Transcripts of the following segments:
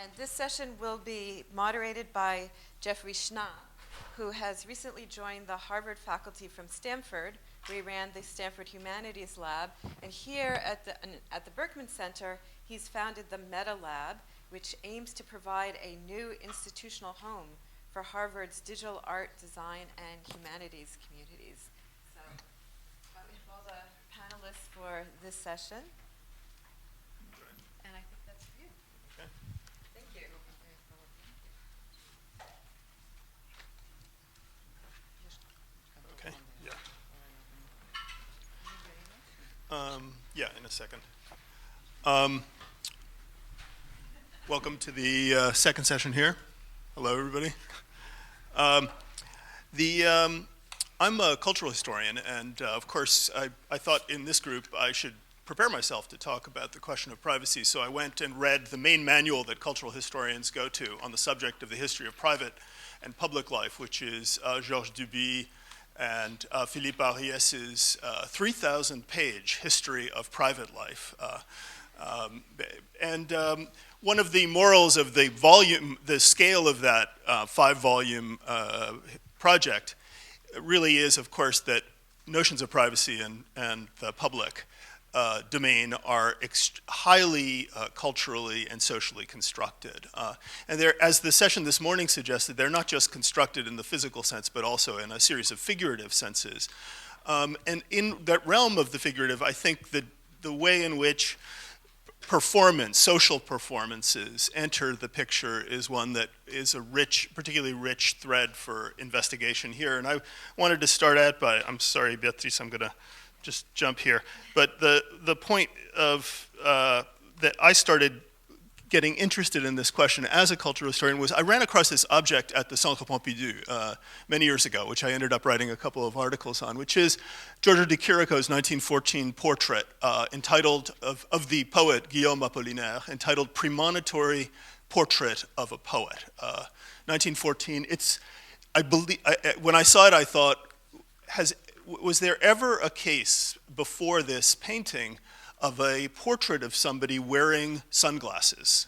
And this session will be moderated by Jeffrey Schnapp, who has recently joined the Harvard faculty from Stanford, where he ran the Stanford Humanities Lab. And here at the Berkman Center, he's founded the Metalab, which aims to provide a new institutional home for Harvard's digital art, design, and humanities communities. So we have all the panelists for this session. And I think that's for you. Okay. Thank you. Okay, yeah. In a second. Welcome to the second session here. Hello, everybody. I'm a cultural historian, and of course, I thought in this group I should prepare myself to talk about the question of privacy, so I went and read the main manual that cultural historians go to on the subject of the history of private and public life, which is Georges Duby and Philippe Ariès' 3,000-page history of private life. One of the morals of the volume, the scale of that 5-volume project really is, of course, that notions of privacy and the public domain are highly culturally and socially constructed. And they're, as the session this morning suggested, they're not just constructed in the physical sense, but also in a series of figurative senses. And in that realm of the figurative, I think that the way in which social performances enter the picture is one that is a particularly rich thread for investigation here. And I wanted to start out by, I'm sorry, Beatriz, I'm gonna just jump here. But the point of that I started getting interested in this question as a cultural historian was I ran across this object at the Centre Pompidou many years ago, which I ended up writing a couple of articles on, which is Giorgio de Chirico's 1914 portrait entitled, of the poet Guillaume Apollinaire, entitled Premonitory Portrait of a Poet. 1914, when I saw it, I thought, was there ever a case before this painting of a portrait of somebody wearing sunglasses?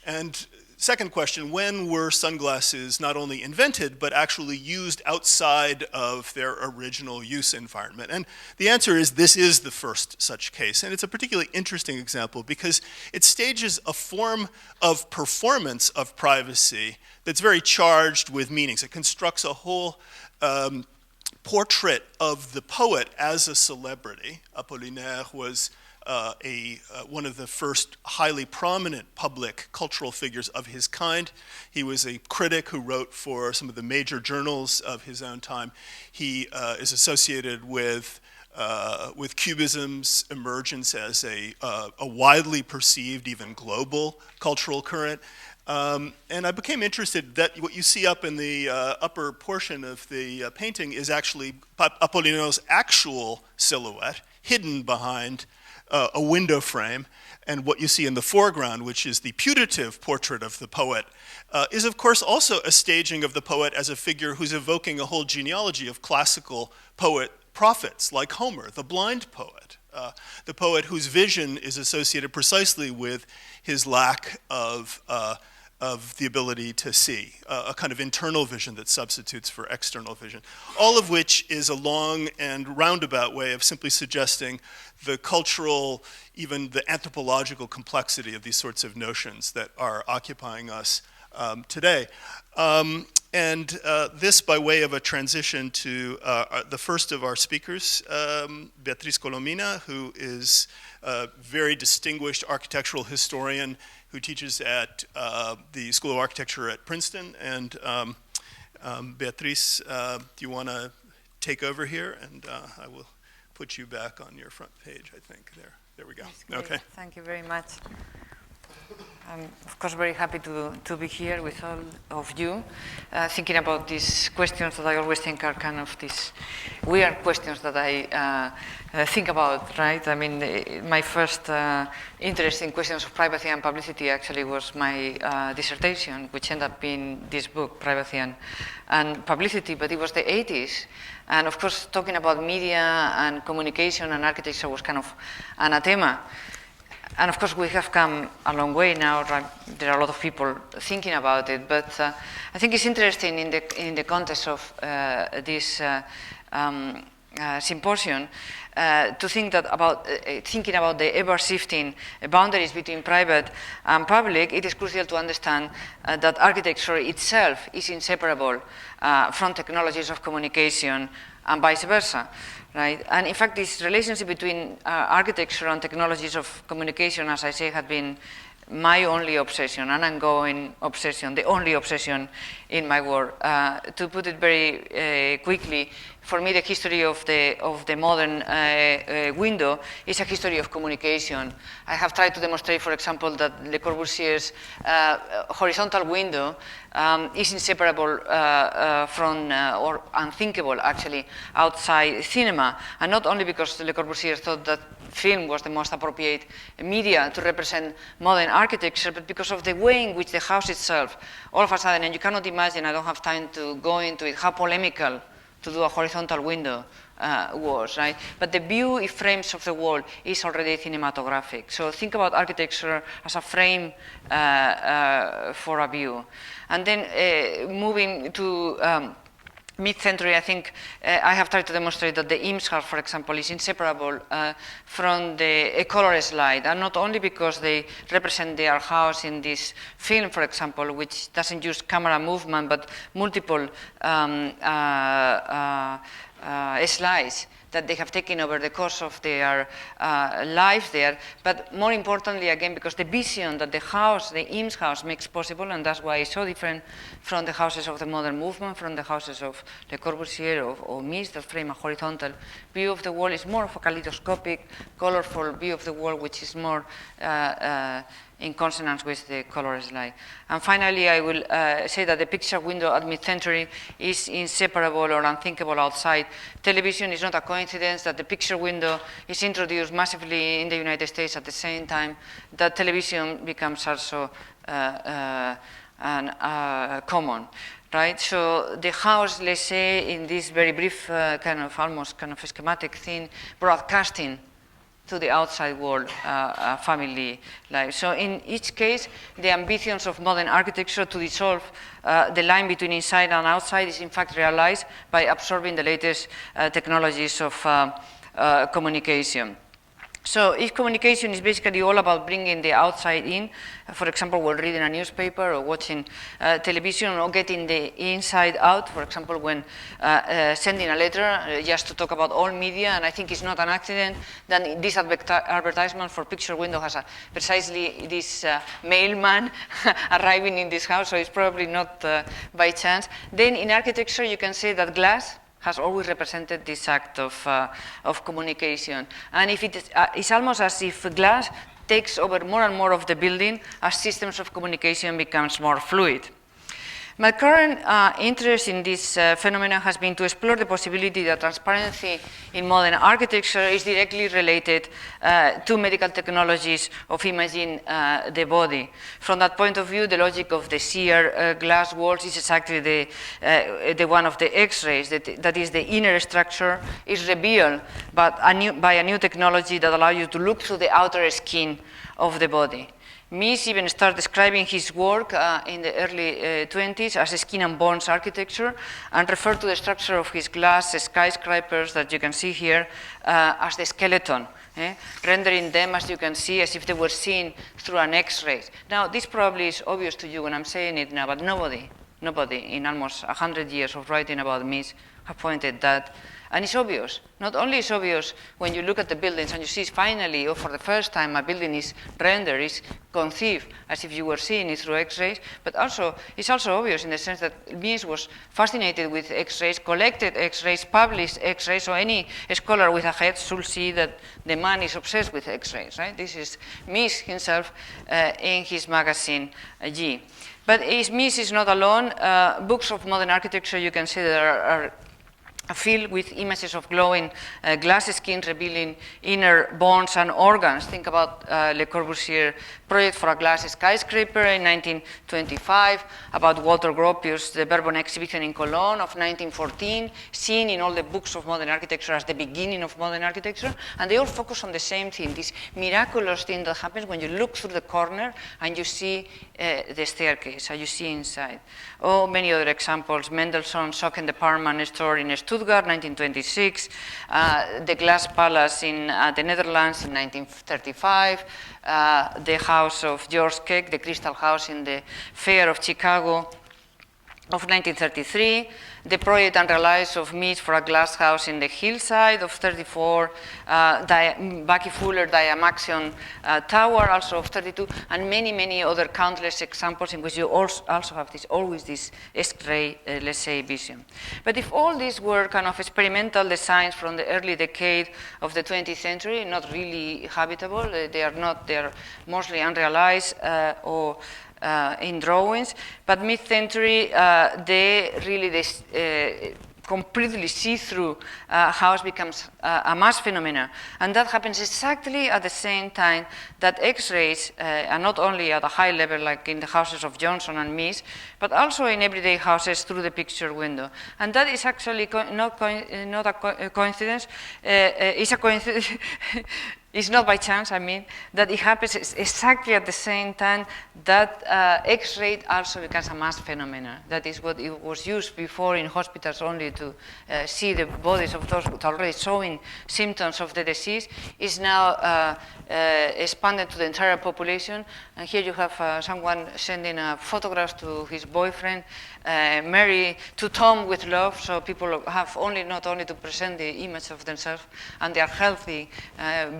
And second question, when were sunglasses not only invented, but actually used outside of their original use environment? And the answer is this is the first such case. And it's a particularly interesting example because it stages a form of performance of privacy that's very charged with meanings. It constructs a whole portrait of the poet as a celebrity. Apollinaire was one of the first highly prominent public cultural figures of his kind. He was a critic who wrote for some of the major journals of his own time. He is associated with Cubism's emergence as a widely perceived, even global cultural current. And I became interested that what you see up in the upper portion of the painting is actually Apollinaire's actual silhouette hidden behind a window frame, and what you see in the foreground, which is the putative portrait of the poet, is of course also a staging of the poet as a figure who's evoking a whole genealogy of classical prophets like Homer, the blind poet, the poet whose vision is associated precisely with his lack of the ability to see, a kind of internal vision that substitutes for external vision. All of which is a long and roundabout way of simply suggesting the cultural, even the anthropological complexity of these sorts of notions that are occupying us today. This by way of a transition to the first of our speakers, Beatriz Colomina, who is a very distinguished architectural historian who teaches at the School of Architecture at Princeton. And Beatriz, do you want to take over here? And I will put you back on your front page, I think. There we go. Okay. Thank you very much. I'm, of course, very happy to be here with all of you, thinking about these questions that I always think are kind of these weird questions that I think about, right? I mean, my first interest in questions of privacy and publicity actually was my dissertation, which ended up being this book, Privacy and Publicity, but it was the 80s. And of course, talking about media and communication and architecture was kind of anathema. And of course, we have come a long way now. Right? There are a lot of people thinking about it, but I think it's interesting in the context of this symposium to think that thinking about the ever-shifting boundaries between private and public. It is crucial to understand that architecture itself is inseparable from technologies of communication and vice versa. Right? And in fact, this relationship between architecture and technologies of communication, as I say, had been my only obsession, an ongoing obsession, the only obsession in my work. To put it very quickly, for me, the history of the modern window is a history of communication. I have tried to demonstrate, for example, that Le Corbusier's horizontal window is inseparable from, or unthinkable, actually, outside cinema. And not only because Le Corbusier thought that film was the most appropriate media to represent modern architecture, but because of the way in which the house itself, all of a sudden, and you cannot imagine, I don't have time to go into it, how polemical to do a horizontal window was, right? But the view it frames of the wall is already cinematographic. So think about architecture as a frame for a view. And then moving to mid-century, I think I have tried to demonstrate that the Eames house, for example, is inseparable from the color slide, and not only because they represent their house in this film, for example, which doesn't use camera movement, but multiple slides that they have taken over the course of their life there, but more importantly, again, because the vision that the house, the Eames house, makes possible, and that's why it's so different from the houses of the modern movement, from the houses of Le Corbusier or Mies, that frame a horizontal view of the wall, is more of a kaleidoscopic, colorful view of the wall, which is more in consonance with the color slide. And finally, I will say that the picture window at mid-century is inseparable or unthinkable outside television. It's not a coincidence that the picture window is introduced massively in the United States at the same time that television becomes also common. Right, so the house, let's say, in this very brief almost schematic thing, broadcasting to the outside world, family life. So in each case, the ambitions of modern architecture to dissolve the line between inside and outside is in fact realized by absorbing the latest technologies of communication. So if communication is basically all about bringing the outside in, for example, when reading a newspaper or watching television, or getting the inside out, for example, when sending a letter, just to talk about all media, and I think it's not an accident, then this advertisement for picture window has precisely this mailman arriving in this house, so it's probably not by chance. Then in architecture, you can say that glass has always represented this act of communication. And if it's almost as if glass takes over more and more of the building as systems of communication becomes more fluid. My current interest in this phenomenon has been to explore the possibility that transparency in modern architecture is directly related to medical technologies of imaging the body. From that point of view, the logic of the sheer glass walls is exactly the one of the X-rays, that is, the inner structure is revealed by a new technology that allows you to look through the outer skin of the body. Mies even started describing his work in the early 20s as a skin and bones architecture, and referred to the structure of his glass skyscrapers that you can see here as the skeleton, rendering them, as you can see, as if they were seen through an X-ray. Now, this probably is obvious to you when I'm saying it now, but nobody in almost 100 years of writing about Mies have pointed that. And it's obvious. Not only is obvious when you look at the buildings and you see finally, or for the first time, a building is rendered, is conceived as if you were seeing it through X-rays, but also it's also obvious in the sense that Mies was fascinated with X-rays, collected X-rays, published X-rays, so any scholar with a head should see that the man is obsessed with X-rays, right? This is Mies himself in his magazine, G. But Mies is not alone. Books of modern architecture, you can see, there are filled with images of glowing glass skin revealing inner bones and organs. Think about Le Corbusier's project for a glass skyscraper in 1925, about Walter Gropius, the Bourbon exhibition in Cologne of 1914, seen in all the books of modern architecture as the beginning of modern architecture, and they all focus on the same thing, this miraculous thing that happens when you look through the corner and you see the staircase, and you see inside. Oh, many other examples, Mendelssohn's Socken Department store in Stuttgart, 1926, the Glass Palace in the Netherlands in 1935, the house of George Keck, the Crystal House in the Fair of Chicago of 1933, the project unrealized of Mies for a glass house in the hillside of 34, Bucky Fuller Diamaxion Tower, also of 32, and many, many other countless examples in which you also have always this X-ray, let's say, vision. But if all these were kind of experimental designs from the early decade of the 20th century, not really habitable, they are mostly unrealized or in drawings, but mid-century, they really completely see-through house becomes a mass phenomenon. And that happens exactly at the same time that X-rays, and not only at a high level like in the houses of Johnson and Mies, but also in everyday houses through the picture window. And that is actually not a coincidence, it's a coincidence. It's not by chance, I mean, that it happens exactly at the same time that X-ray also becomes a mass phenomenon. That is what it was used before in hospitals only to see the bodies of those already showing symptoms of the disease, is now expanded to the entire population. And here you have someone sending photographs to his boyfriend, Mary to Tom with love, so people have not only to present the image of themselves and their healthy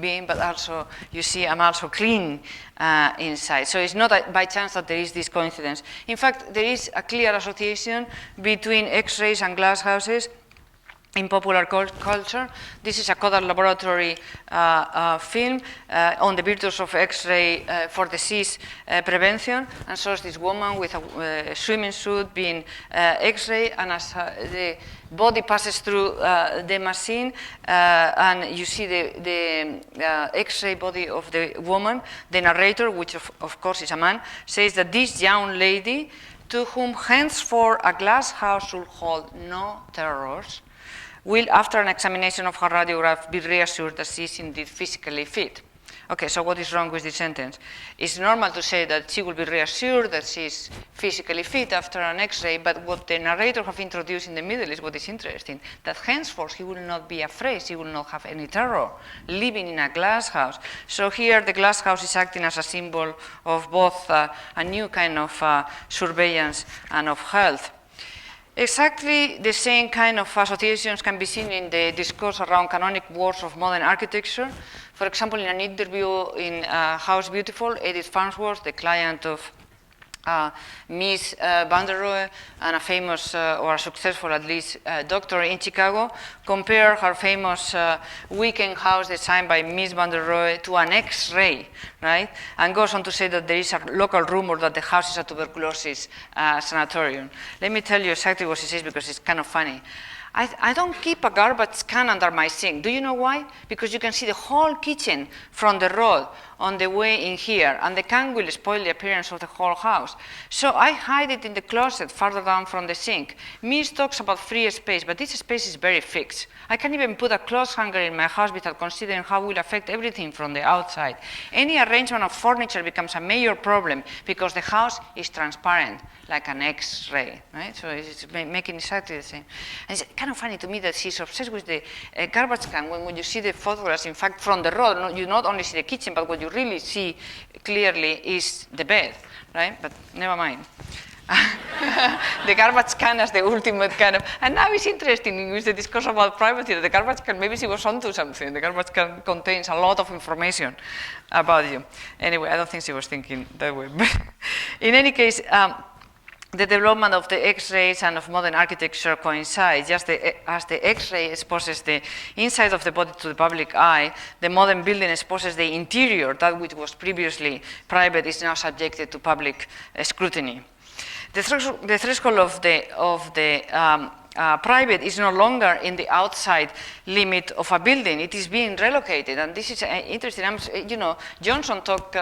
being, but also you see I'm also clean inside. So it's not by chance that there is this coincidence. In fact, there is a clear association between X-rays and glass houses in popular culture. This is a Kodak laboratory film on the virtues of X-ray for disease prevention, and shows this woman with a swimming suit being X-ray, and as the body passes through the machine and you see the X-ray body of the woman, the narrator, which of course is a man, says that this young lady, to whom henceforth a glass house should hold no terrors, will, after an examination of her radiograph, be reassured that she is indeed physically fit. Okay, so what is wrong with this sentence? It's normal to say that she will be reassured that she is physically fit after an X-ray, but what the narrator have introduced in the middle is what is interesting, that henceforth he will not be afraid, he will not have any terror, living in a glass house. So here the glass house is acting as a symbol of both a new kind of surveillance and of health. Exactly the same kind of associations can be seen in the discourse around canonic works of modern architecture. For example, in an interview in House Beautiful, Edith Farnsworth, the client of Mies van der Rohe, and a famous or a successful at least doctor in Chicago, compare her famous weekend house designed by Mies van der Rohe to an X-ray, right? And goes on to say that there is a local rumor that the house is a tuberculosis sanatorium. Let me tell you exactly what she says because it's kind of funny. I don't keep a garbage can under my sink. Do you know why? Because you can see the whole kitchen from the road on the way in here, and the can will spoil the appearance of the whole house. So I hide it in the closet farther down from the sink. Mies talks about free space, but this space is very fixed. I can't even put a clothes hanger in my house without considering how it will affect everything from the outside. Any arrangement of furniture becomes a major problem because the house is transparent, like an X-ray, right? So it's making exactly the same. And it's kind of funny to me that she's obsessed with the garbage can when you see the photographs, in fact, from the road, you not only see the kitchen, but what you really see clearly is the bed, right? But never mind. The garbage can as the ultimate kind of, and now it's interesting with the discussion about privacy, that the garbage can, maybe she was onto something. The garbage can contains a lot of information about you. Anyway, I don't think she was thinking that way. In any case, the development of the X-rays and of modern architecture coincide. Just as the X-ray exposes the inside of the body to the public eye, the modern building exposes the interior, that which was previously private is now subjected to public scrutiny. The threshold of the private is no longer in the outside limit of a building. It is being relocated, and this is interesting. Johnson talked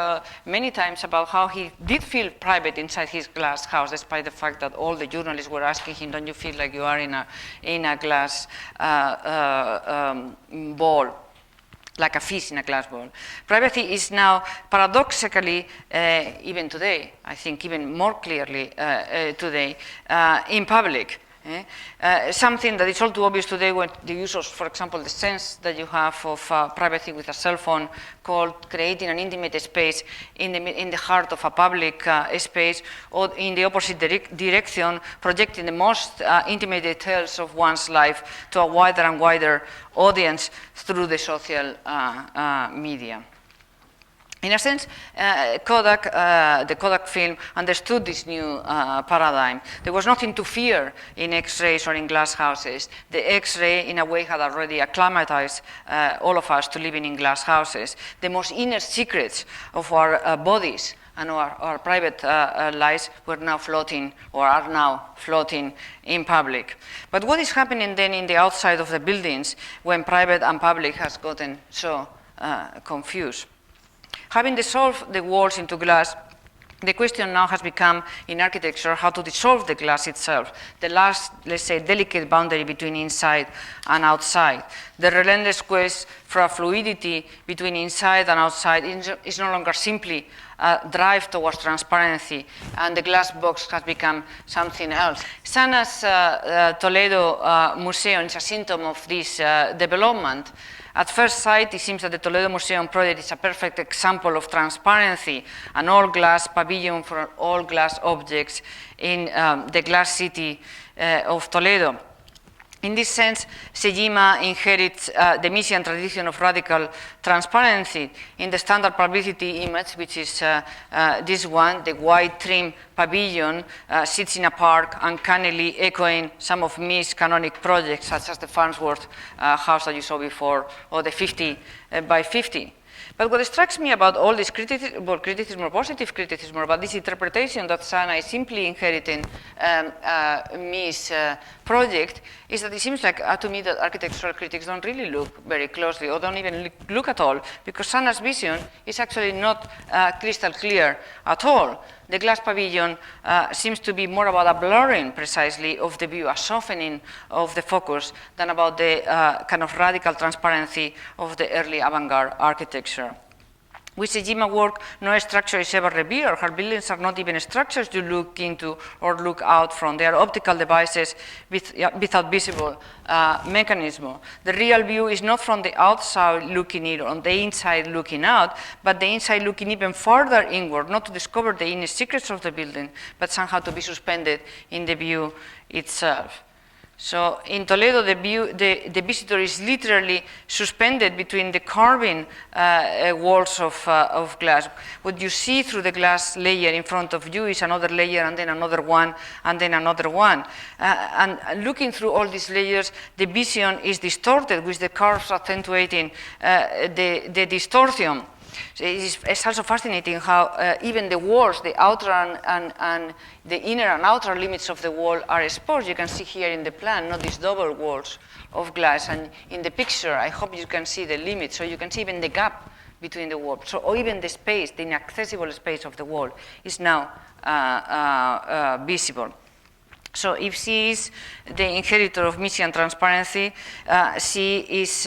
many times about how he did feel private inside his glass house, despite the fact that all the journalists were asking him, "Don't you feel like you are in a glass bowl?" Like a fish in a glass bowl. Privacy is now, paradoxically, even today, I think even more clearly today, in public. Something that is all too obvious today when the use of, for example, the sense that you have of privacy with a cell phone, called creating an intimate space in the heart of a public space, or in the opposite direction, projecting the most intimate details of one's life to a wider and wider audience through the social media. In a sense, the Kodak film understood this new paradigm. There was nothing to fear in X-rays or in glass houses. The X-ray, in a way, had already acclimatized all of us to living in glass houses. The most inner secrets of our bodies and our private lives were now floating, or are now floating in public. But what is happening then in the outside of the buildings when private and public has gotten so confused? Having dissolved the walls into glass, the question now has become, in architecture, how to dissolve the glass itself, the last, let's say, delicate boundary between inside and outside. The relentless quest for a fluidity between inside and outside is no longer simply a drive towards transparency, and the glass box has become something else. Sana's Toledo Museum is a symptom of this development. At first sight, it seems that the Toledo Museum project is a perfect example of transparency, an all-glass pavilion for all-glass objects in the glass city of Toledo. In this sense, Sejima inherits the Michigan tradition of radical transparency. In the standard publicity image, which is this one, the white trim pavilion sits in a park, uncannily echoing some of Mies' canonic projects, such as the Farnsworth house that you saw before, or the 50 by 50. But what strikes me about all this criticism or positive criticism, about this interpretation that Sana is simply inheriting Mies' project, is that it seems like to me that architectural critics don't really look very closely, or don't even look at all, because Sana's vision is actually not crystal clear at all. The glass pavilion seems to be more about a blurring, precisely, of the view, a softening of the focus, than about the kind of radical transparency of the early avant-garde architecture. With Sejima work, no structure is ever revealed. Her buildings are not even structures you look into or look out from. They are optical devices without visible mechanism. The real view is not from the outside looking in, on the inside looking out, but the inside looking even further inward, not to discover the inner secrets of the building, but somehow to be suspended in the view itself. So in Toledo, the visitor is literally suspended between the carving walls of glass. What you see through the glass layer in front of you is another layer, and then another one, and then another one. And looking through all these layers, the vision is distorted, with the curves accentuating the distortion. So it's also fascinating how even the walls, the outer and the inner and outer limits of the wall are exposed. You can see here in the plan, not these double walls of glass. And in the picture, I hope you can see the limits, so you can see even the gap between the walls. So, or even the space, the inaccessible space of the wall is now visible. So if she is the inheritor of Michigan transparency, she is,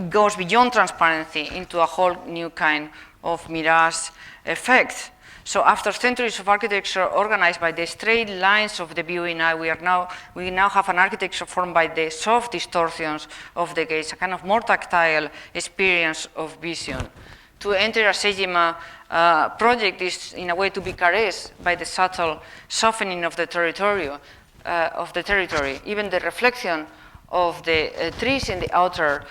goes beyond transparency into a whole new kind of mirage effect. So after centuries of architecture organized by the straight lines of the viewing eye, we now have an architecture formed by the soft distortions of the gaze, a kind of more tactile experience of vision. To enter a Sejima project is, in a way, to be caressed by the subtle softening of the territory. Even the reflection of the trees in the outer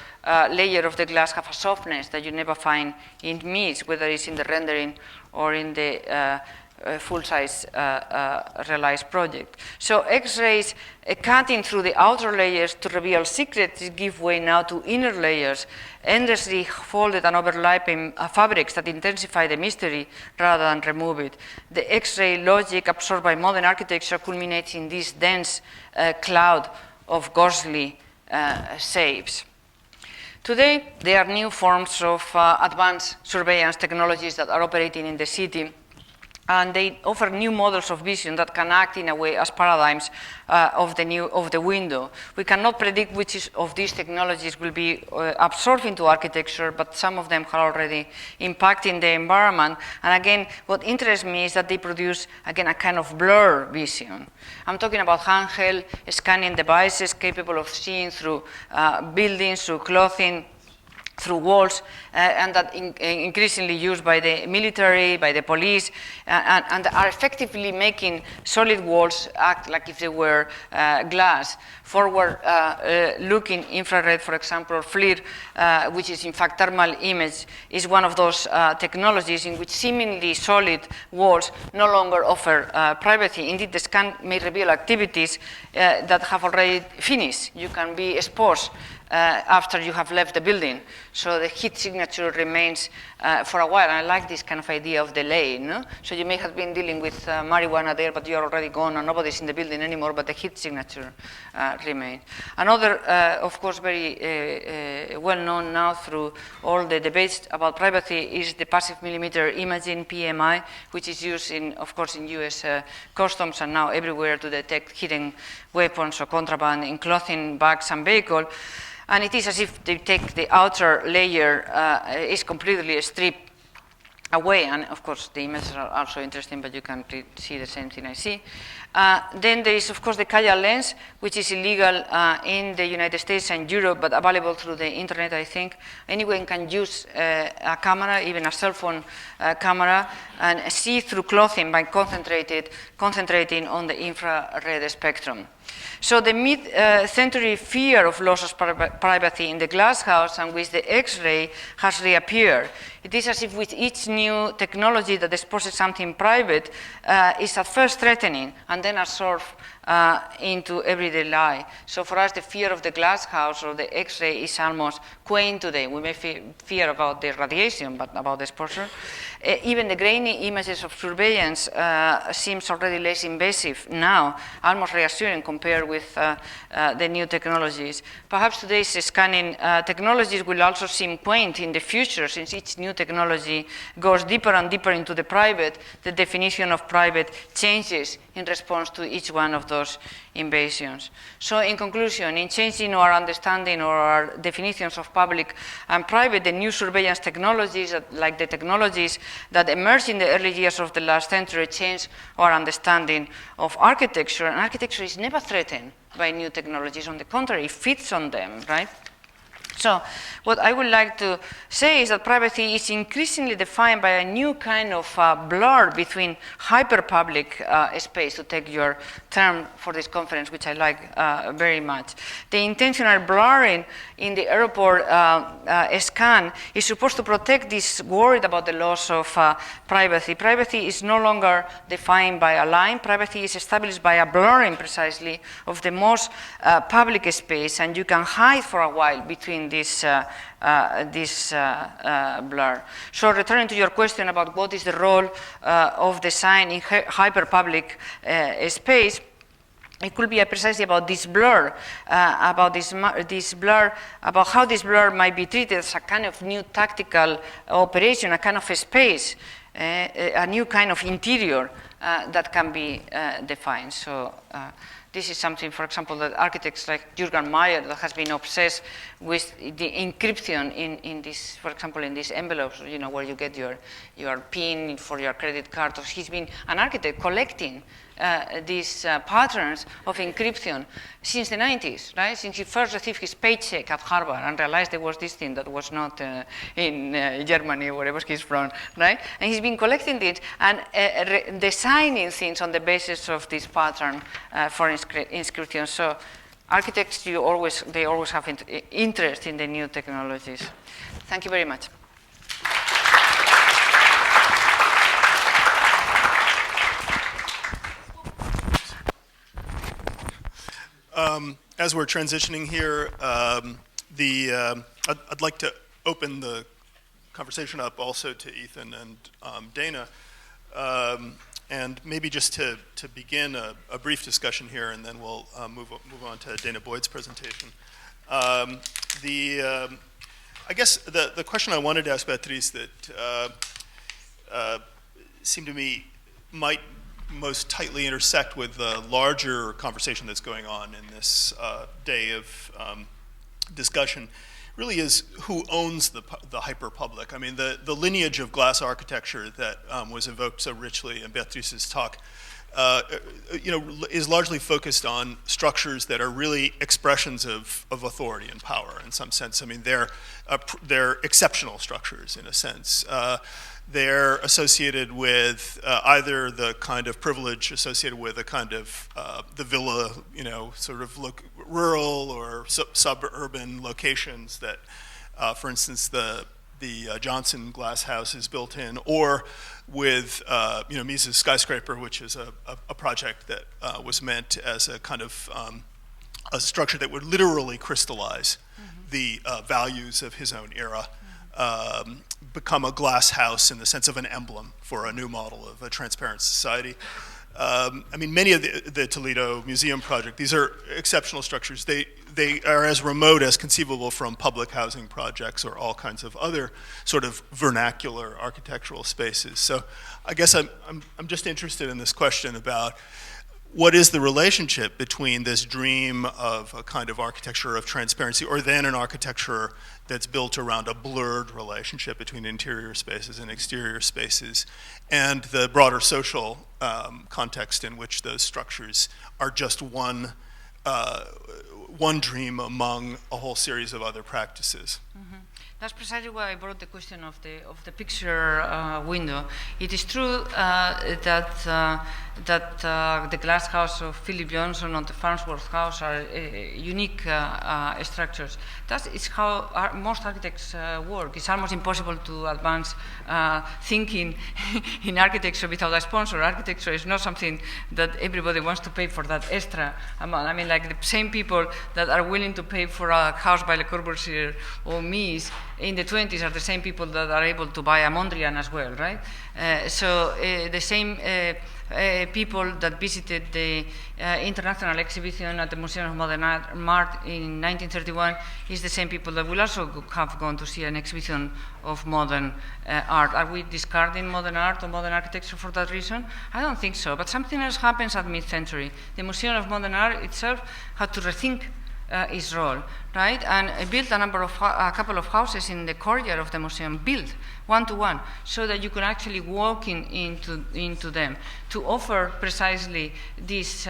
layer of the glass have a softness that you never find in Mies, whether it's in the rendering or in the full-size realized project. So X-rays cutting through the outer layers to reveal secrets give way now to inner layers, endlessly folded and overlapping fabrics that intensify the mystery rather than remove it. The X-ray logic absorbed by modern architecture culminates in this dense cloud of ghostly shapes. Today, there are new forms of advanced surveillance technologies that are operating in the city, and they offer new models of vision that can act in a way as paradigms of the window. We cannot predict which of these technologies will be absorbed into architecture, but some of them are already impacting the environment. And again, what interests me is that they produce, again, a kind of blur vision. I'm talking about handheld scanning devices capable of seeing through buildings, through clothing, through walls, and that increasingly used by the military, by the police, and are effectively making solid walls act like if they were glass. Forward-looking infrared, for example, FLIR, which is in fact thermal image, is one of those technologies in which seemingly solid walls no longer offer privacy. Indeed, the scan may reveal activities that have already finished. You can be exposed after you have left the building. So the heat signature remains for a while. And I like this kind of idea of delay. No? So you may have been dealing with marijuana there, but you're already gone and nobody's in the building anymore, but the heat signature remains. Another, of course, very well known now through all the debates about privacy is the passive millimeter imaging, PMI, which is used, of course, in US customs and now everywhere to detect hidden weapons or contraband in clothing, bags, and vehicles. And it is as if they take the outer layer is completely stripped away. And of course, the images are also interesting, but you can see the same thing I see. Then there is, of course, the Kaya lens, which is illegal in the United States and Europe, but available through the internet, I think. Anyone can use a camera, even a cell phone camera, and see through clothing by concentrating on the infrared spectrum. So the mid-century fear of loss of privacy in the glass house and with the X-ray has reappeared. It is as if with each new technology that exposes something private is at first threatening and then absorbed into everyday life. So for us, the fear of the glass house or the X-ray is almost quaint today. We may fear about the radiation, but about the exposure. Even the grainy images of surveillance seems already less invasive now, almost reassuring compared with the new technologies. Perhaps today's scanning technologies will also seem quaint in the future, since each new technology goes deeper and deeper into the private. The definition of private changes in response to each one of those invasions. So in conclusion, in changing our understanding or our definitions of public and private, the new surveillance technologies, like the technologies that emerged in the early years of the last century, changed our understanding of architecture. And architecture is never threatened by new technologies. On the contrary, it feeds on them, right? So what I would like to say is that privacy is increasingly defined by a new kind of blur between hyperpublic space, to take your term for this conference, which I like very much. The intentional blurring in the airport scan is supposed to protect this worried about the loss of privacy. Privacy is no longer defined by a line. Privacy is established by a blurring precisely of the most public space, and you can hide for a while between this blur. So returning to your question about what is the role of design in hyperpublic space, it could be precisely about this blur, about how this blur might be treated as a kind of new tactical operation, a kind of a space, a new kind of interior that can be defined. So this is something, for example, that architects like Jürgen Mayer, that has been obsessed with the encryption in this, for example, in these envelopes, you know, where you get your PIN for your credit card. He's been an architect collecting these patterns of encryption since the 90s, right? Since he first received his paycheck at Harvard and realized there was this thing that was not in Germany, wherever he's from, right? And he's been collecting this and designing things on the basis of this pattern for inscription. So architects, they always have interest in the new technologies. Thank you very much. as we're transitioning here, I'd like to open the conversation up also to Ethan and Dana, and maybe just to begin a brief discussion here, and then we'll move on to Dana Boyd's presentation. I guess the question I wanted to ask Beatriz that seemed to me might most tightly intersect with the larger conversation that's going on in this day of discussion really is who owns the hyperpublic. I mean, the lineage of glass architecture that was evoked so richly in Beatriz's talk is largely focused on structures that are really expressions of authority and power in some sense. I mean, they're exceptional structures in a sense. They're associated with either the kind of privilege associated with a kind of the villa, sort of rural or suburban locations that, for instance, the Johnson glass house is built in, or with Mises skyscraper, which is a project that was meant as a kind of a structure that would literally crystallize the values of his own era. Become a glass house in the sense of an emblem for a new model of a transparent society. I mean, many of the Toledo Museum project, these are exceptional structures. They are as remote as conceivable from public housing projects or all kinds of other sort of vernacular architectural spaces. So I guess I'm just interested in this question about what is the relationship between this dream of a kind of architecture of transparency, or then an architecture that's built around a blurred relationship between interior spaces and exterior spaces, and the broader social context in which those structures are just one dream among a whole series of other practices. Mm-hmm. That's precisely why I brought the question of the picture window. It is true that the glass house of Philip Johnson and the Farnsworth house are unique structures. That is how most architects work. It's almost impossible to advance thinking in architecture without a sponsor. Architecture is not something that everybody wants to pay for that extra amount. I mean, like the same people that are willing to pay for a house by Le Corbusier or Mies in the 20s are the same people that are able to buy a Mondrian as well, right? So the same people that visited the international exhibition at the Museum of Modern Art in 1931 is the same people that will also have gone to see an exhibition of modern art. Are we discarding modern art or modern architecture for that reason? I don't think so, but something else happens at mid-century. The Museum of Modern Art itself had to rethink its role, right? And built a couple of houses in the courtyard of the museum, built one-to-one, so that you could actually walk into them to offer precisely this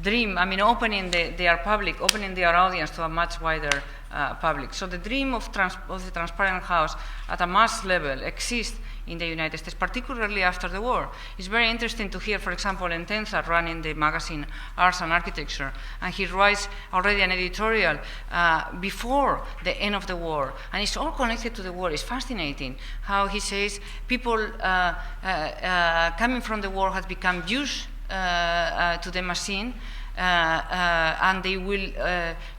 dream. I mean, opening their public, opening their audience to a much wider public. So the dream of the transparent house at a mass level exists in the United States, particularly after the war. It's very interesting to hear, for example, Entenza running the magazine Arts and Architecture, and he writes already an editorial before the end of the war, and it's all connected to the war. It's fascinating how he says people coming from the war have become used to the machine, and they will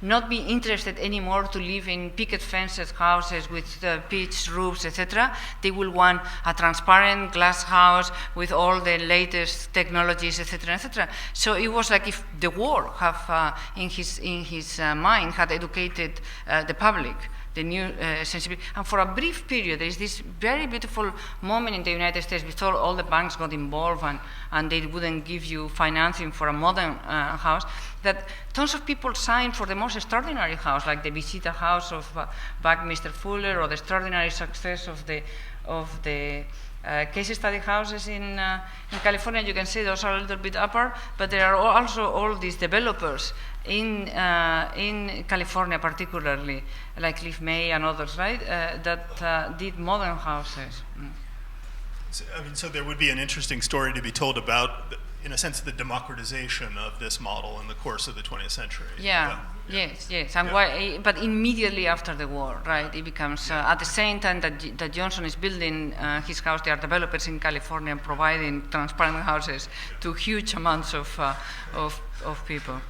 not be interested anymore to live in picket fenced houses with pitched roofs, etc. They will want a transparent glass house with all the latest technologies, etc., etc. So it was like if the war have in his mind had educated the public, the new sensibility. And for a brief period, there is this very beautiful moment in the United States before all the banks got involved and they wouldn't give you financing for a modern house, that tons of people signed for the most extraordinary house, like the Visita house of Buckminster Fuller, or the extraordinary success of the case study houses in California. You can see those are a little bit upper, but there are also all these developers in California, particularly like Cliff May and others, right? That did modern houses. So there would be an interesting story to be told about, in a sense, the democratization of this model in the course of the 20th century. Yeah. Yes, and why? But immediately after the war, right? It becomes at the same time that Johnson is building his house. There are developers in California providing transparent houses to huge amounts of people.